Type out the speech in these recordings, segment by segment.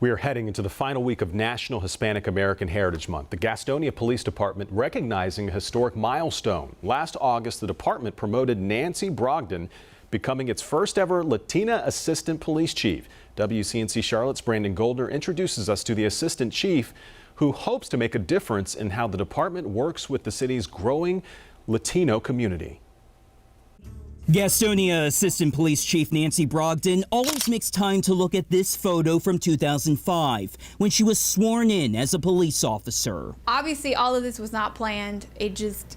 We are heading into the final week of National Hispanic American Heritage Month. The Gastonia Police Department recognizing a historic milestone. Last August, the department promoted Nancy Brogdon, becoming its first ever Latina assistant police chief. WCNC Charlotte's Brandon Goldner introduces us to the assistant chief, who hopes to make a difference in how the department works with the city's growing Latino community. Gastonia Assistant Police Chief Nancy Brogdon always makes time to look at this photo from 2005 when she was sworn in as a police officer. Obviously, all of this was not planned.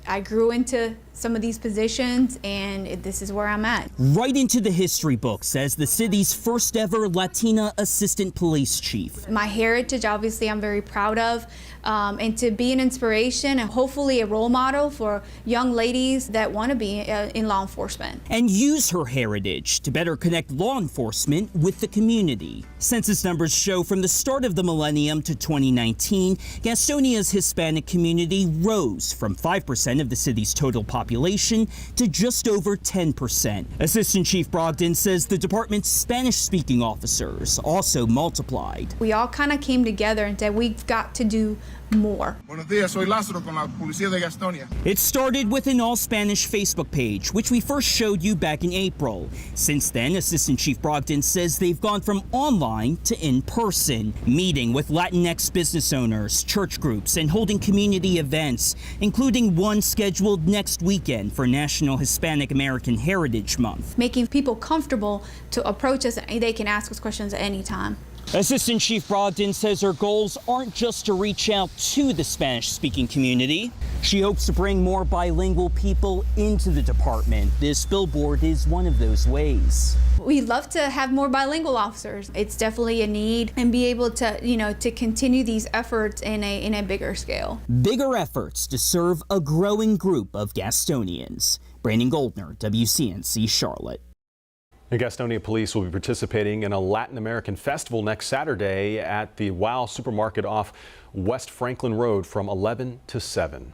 I grew into some of these positions, and this is where I'm at. Right into the history books as the city's first ever Latina Assistant Police Chief. My heritage, obviously, I'm very proud of, and to be an inspiration and hopefully a role model for young ladies that want to be in law enforcement. And use her heritage to better connect law enforcement with the community. Census numbers show from the start of the millennium to 2019, Gastonia's Hispanic community rose from 5% of the city's total population to just over 10%. Assistant Chief Brogdon says the department's Spanish-speaking officers also multiplied. We all kind of came together and said we've got to do more. Buenos días, soy Lázaro con la Policía de Gastonia. It started with an all-Spanish Facebook page, which we first showed you back in April. Since then, Assistant Chief Brogdon says they've gone from online to in-person, meeting with Latinx business owners, church groups, and holding community events, including one scheduled next weekend for National Hispanic American Heritage Month. Making people comfortable to approach us, and they can ask us questions at any time. Assistant Chief Brogdon says her goals aren't just to reach out to the Spanish-speaking community. She hopes to bring more bilingual people into the department. This billboard is one of those ways. We'd love to have more bilingual officers. It's definitely a need, and be able to, to continue these efforts in a bigger scale. Bigger efforts to serve a growing group of Gastonians. Brandon Goldner, WCNC Charlotte. The Gastonia Police will be participating in a Latin American festival next Saturday at the Wow Supermarket off West Franklin Road from 11 to 7.